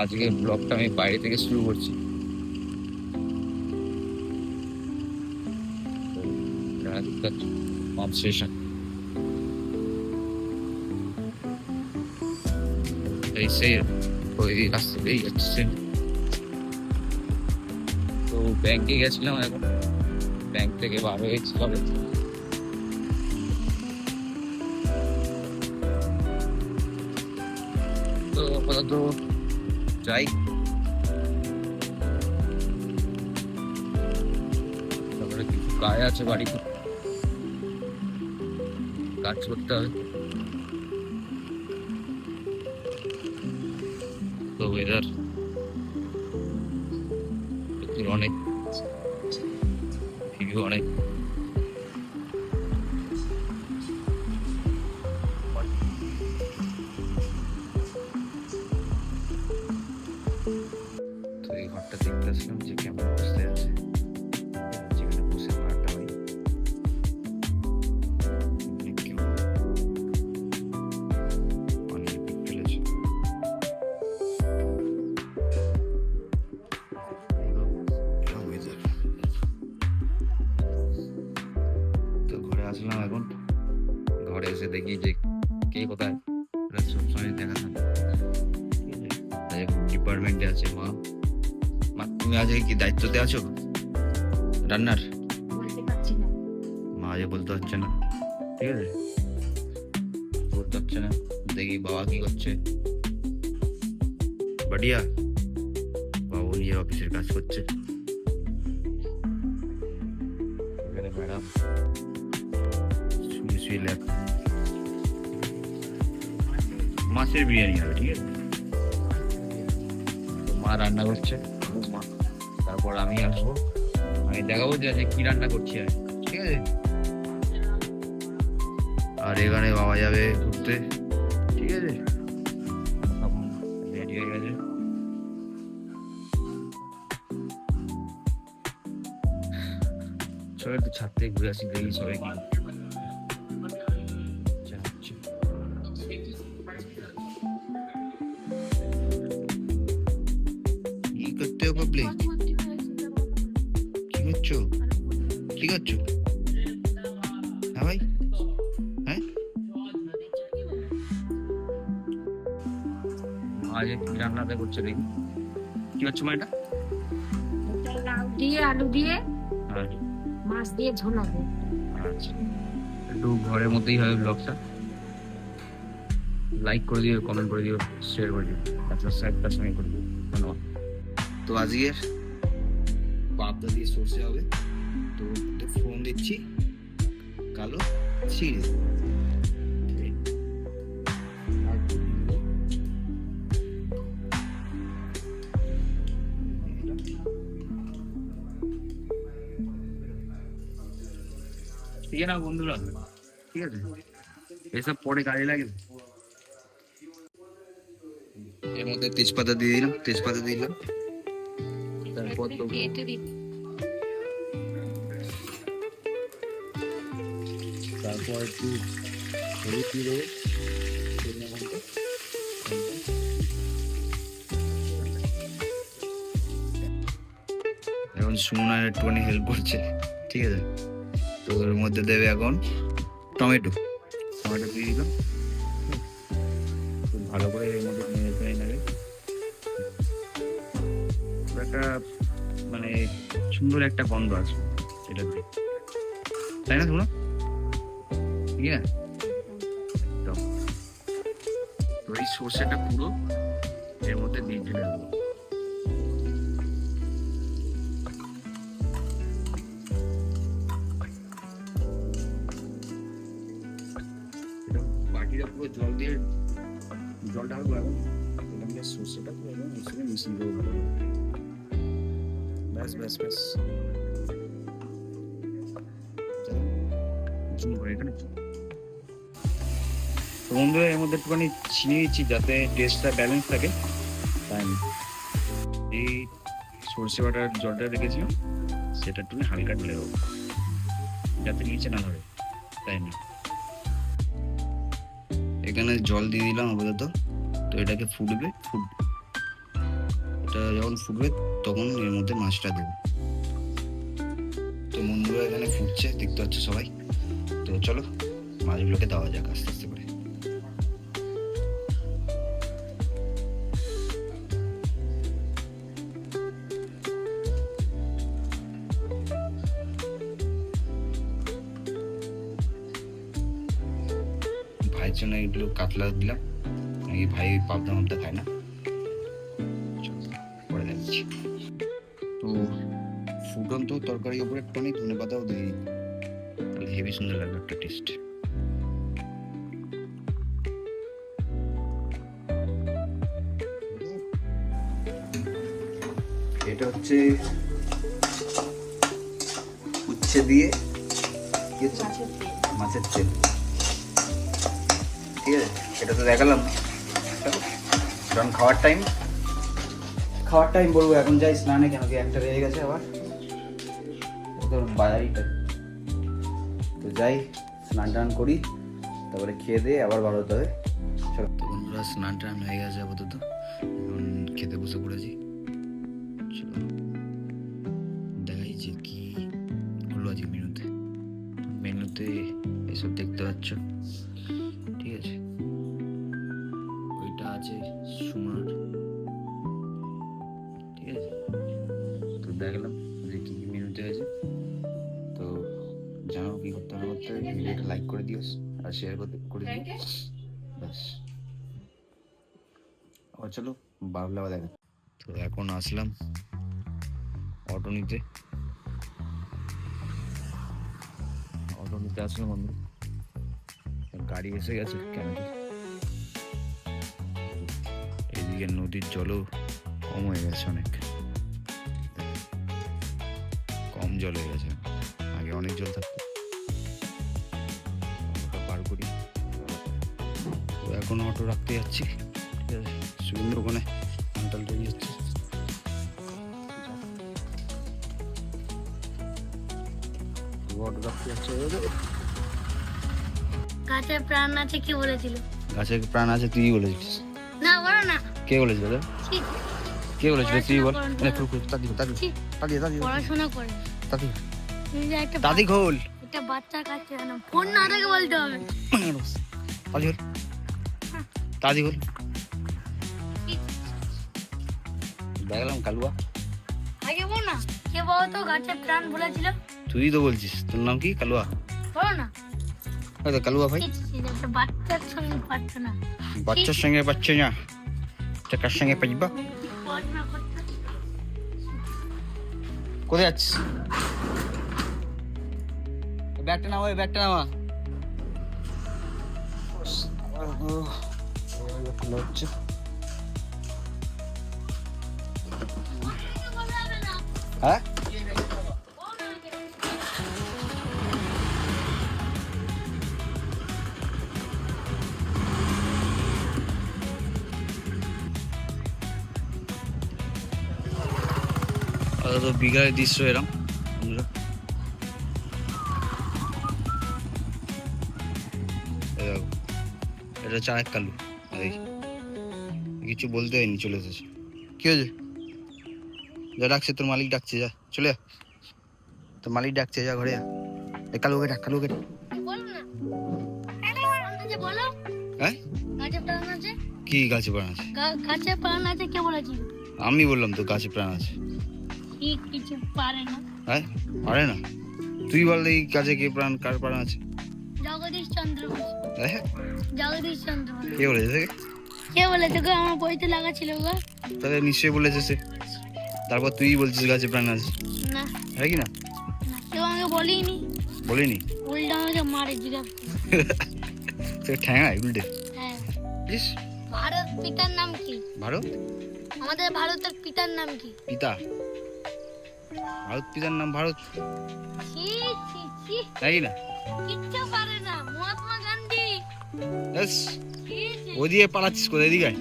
আজকে ব্লগটা আমি বাইরে থেকে শুরু করছি। পাম্প স্টেশন এই সেই ওই রাস্তা দিয়েই যাচ্ছে। তো ব্যাংকে গেছিলাম, এখন ব্যাংক থেকে বার হয়েছি কবে। তো আপাতত যাই, তারপরে কিছু কাজ আছে বাড়িতে, কাজ করতে হবে। তো ওয়েদার অনেক ভিউ অনেক। তো এই ঘরটা দেখতে আসলাম যে কেমন অবস্থায় আছে, যেখানে বসে পাহাড়টা হয়। অনেক কেমন অনেক ফেলেছে। তো ঘরে আসলাম, এখন ঘরে এসে দেখি যে কে কোথায়, সবসময় দেখা থাকে। ডিপার্টমেন্টে আছে মা। মা, তুমি আজকে কি দায়িত্বতে আছো রান্নার? মা আজ বলতে হচ্ছে না, ঠিক আছে, বলতে হচ্ছে না। দেখি বাবা কি করছে। বাড়িয়া বাবু নিজের অফিসের কাজ করছে। এখানে ম্যাডাম শুয়ে শুয়ে ল্যাপ, মাছের বিরিয়ানি হবে, ঠিক আছে। তো মা রান্না করছে, মা, তারপর আমি আসবো, আমি দেখাবো যে আজকে কি রান্না করছি আর, ঠিক আছে। আর এখানে বাবা যাবে ঘুরতে, ঠিক আছে। তখন রেডি হয়ে গেছে। সবাই একটু ছাদ থেকে ঘুরে আসি, দেখি সবাই কি যাচ্ছে। কি করতে হবে পাবলিক? কি করছো? কি করছো? হ্যাঁ ভাই, হ্যাঁ আজ কি রান্নাটা করছে দেখি। কি হচ্ছে মা এটা? লাউ দিয়ে আলু দিয়ে হ্যাঁ, মাছ দিয়ে ঝোল হবে। আচ্ছা, একটু ঘরের মধ্যেই হবে ব্লগটা। লাইক করে দিও, কমেন্ট করে দিও, শেয়ার করে দিও, সাবস্ক্রাইবটার সঙ্গে করে দিও। ধন্যবাদ। তো আজকের পাবদা দিয়ে সর্ষে হবে। তো ফোন দিচ্ছি কালো ছিঁড়ে। ঠিক আছে না বন্ধুরা, ঠিক আছে, এসব পরে কাজে লাগে। এর মধ্যে তেজপাতা দিয়ে দিলাম, তেজপাতা দিলাম, তারপর তো তারপর একটু হলুদ দিয়ে দেবো, এখন সুমনার একটুখানি হেল্প করছে, ঠিক আছে। তো ওর মধ্যে দেবে এখন টমেটো, টমেটো দিয়ে দিলাম, খুব ভালো করে এর মধ্যে নেড়ে ফেড়ে নেবে। একটা মানে সুন্দর একটা গন্ধ আছে এটা দিয়ে, তাই না তোমরা? ঠিক আছে। তো তো এই সর্ষেটা পুরো এর মধ্যে দিয়ে ঢেলে দেবো। বাকিটা পুরো জল দিয়ে, জলটা হবে এখন সর্ষেটা পুরো একদম মিশিয়ে দেবো ভালো করে। ব্যাস ব্যাস ব্যাস, জুম করে এখানে। তো বন্ধুরা এর মধ্যে একটুখানি চিনি দিচ্ছি যাতে টেস্টটা ব্যালেন্স থাকে, তাই আমি এই সর্ষে বাটার জলটা রেখেছিলাম সেটা একটু হালকা ঢেলে দেবো যাতে নিচে না ধরে, তাই না। এখানে জল দিয়ে দিলাম আপাতত। তো এটাকে ফুটবে, এটা যখন ফুটবে তখন এর মধ্যে মাছটা দেবো। তো বন্ধুরা এখানে ফুটছে, দেখতে পাচ্ছ সবাই। তো চলো মাছগুলোকে দেওয়া যাক আস্তে আস্তে করে। ভাইয়ের জন্য এগুলো কাতলা দিলাম, নাকি ভাই পাবদা মাবদা খায় না। পরে দেখছি। তো ফুটন্ত তরকারির উপরে একটুখানি ধনে পাতাও দিয়ে দিই, তাহলে হেভি সুন্দর লাগবে একটা টেস্ট। এটা হচ্ছে উচ্ছে দিয়ে মাছের তেল, ঠিক আছে? এটা তো দেখালাম, কারণ খাওয়ার টাইম বলবো। এখন যাই স্নানে, কেন কি একটা রয়ে গেছে আবার, তোর বাজারিটা। তো যাই স্নান টান করি, তারপরে খেয়ে দিয়ে আবার বার হতে হবে। চলো, তো বন্ধুরা স্নান টান হয়ে গেছে আপাতত, এখন খেতে বসে পড়েছি। চলো দেখাই যে কি হলো আজকে মেনুতে এসব দেখতে পাচ্ছ, ঠিক আছে? ওইটা আছে সোনার, ঠিক আছে? তো দেখলাম যে কি কি মেনুতে আছে। তো জানো কি করতে না করতে হবে, ভিডিওটা লাইক করে দিও আর শেয়ার করে দিও, ব্যাস। আবার চলো বাবলা দেখা। তো এখন আসলাম অটো নিতে আসলাম বন্ধু, গাড়ি এসে গেছে। কেন কি এদিকে নদীর জলও কম হয়ে গেছে, অনেক কম জল হয়ে গেছে, আগে অনেক জল থাকতো। পার করি, তো এখন অটো রাখতে যাচ্ছি, ঠিক আছে? সুন্দর ওখানে আন্টাল তৈরি হচ্ছে। অটো রাখতে যাচ্ছে। গাছের প্রাণ আছে কি বলেছিল? গাছের প্রাণ আছে তুই বলেছিস? না বলো না। কে বলেছিল রে? কে বলেছিল তুই বল? পড়াশোনা করে দাদি খোল, একটা বাচ্চার কাছে না ফোন না থাকে বলতে হবে। দাদি খোল। দেখলাম কালুয়া। আগে বল না, কে বলতো গাছের প্রাণ বলেছিল? তুই তো বলছিস, তোর নাম কি? কালুয়া। বলো না। কালুয়া ভাই। বাচ্চার সঙ্গে পারছো না, বাচ্চার সঙ্গে পাচ্ছে না, কার সঙ্গে পাইবা? কোথায় যাচ্ছিস? ব্যাগটা নামা, ব্যাগটা নামা। হচ্ছে হ্যাঁ, তো বিঘার দৃশ্য এরম। এটা চায়ের কালু, কিছু বলতে হয়নি, চলে এসেছে। কি হয়েছে? যা ডাকছে, তোর মালিক ডাকছে, যা চলে যা, তোর মালিক ডাকছে, যা ঘরে যা। কালুকে ডাক, কালুকে ডাক। হ্যাঁ, কি গাছে প্রাণ আছে? গাছে প্রাণ আছে কে বলেছিল? আমি বললাম তো গাছে প্রাণ আছে। কিছু পারে না। হ্যাঁ, পারে না? তুই বল এই গাছে কে প্রাণ, কার প্রাণ আছে? জগদীশ চন্দ্র বসু। হ্যাঁ, জগদীশ চন্দ্র বসু। কে বলেছে? কে বলেছে গো? আমার বইতে লাগা ছিল গো। তাহলে নিশ্চয়ই বলেছে সে, তারপর তুই বলছিস গাছে প্রাণ আছে। না, হ্যাঁ কি না? কেউ আমাকে বলিনি। বলিনি? উল্টা আমাকে মারে জিরাফ। সে ঠ্যাঙায় উল্টে। হ্যাঁ। প্লিজ। ভারত পিতার নাম কি? ভারত? আমাদের ভারতের পিতার নাম কি? পিতা? ভারত পিতার নাম ভারত? ছি ছি ছি, তাই না? কিচ্ছু পারে না। মহাত্মা গান্ধী। ব্যাস, ছি ছি। ওই দিয়ে পালাচ্ছিস কোথায়? এদিকে আয়।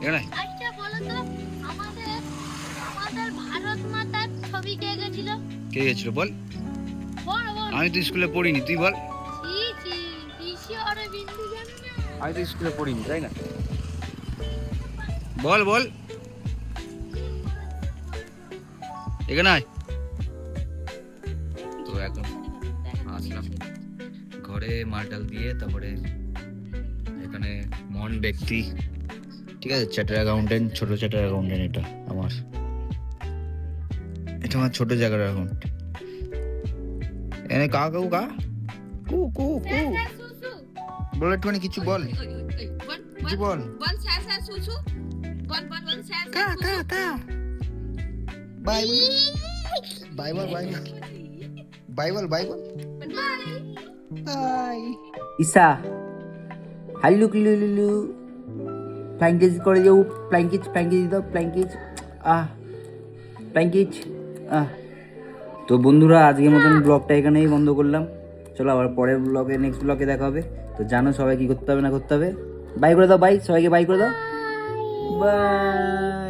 এখানে আয়। আচ্ছা বলো তো, আমাদের ভারত মাতার ছবি কে গেছিল? কে গেছিল বল? বল বল। আমি তো স্কুলে পড়িনি, তুই বল। ছি ছি, ঋষি অরবিন্দ জানে না? আমি তো স্কুলে পড়িনি, তাই না? বল বল। এখানে আয়। তো এখন আসলাম ঘরে মালটাল দিয়ে, তারপরে এখানে মহান ব্যক্তি, ঠিক আছে, চার্টার অ্যাকাউন্টেন্ট, ছোট চার্টার অ্যাকাউন্টেন্ট, এটা আমার ছোট জায়গার অ্যাকাউন্ট। এনে কা কাউ কা কু কু কু বল, একটুখানি কিছু বল, কিছু বল। কা কা কা বাই বাই বল, বাই বল, বাই বল, বাই বল, বাই। ইসা হাল্লু লুলু প্ল্যাঙ্কেজ করে যাও, প্ল্যাঙ্কেজ দাও, প্ল্যাঙ্কেজ প্ল্যাঙ্কেজ। তো বন্ধুরা, আজকের মতন ব্লগটা এখানেই বন্ধ করলাম। চলো আবার পরের ব্লগে, নেক্সট ব্লগে দেখা হবে। তো জানো সবাই কি করতে হবে না করতে হবে। বাই করে দাও, বাই, সবাইকে বাই করে দাও, বাই।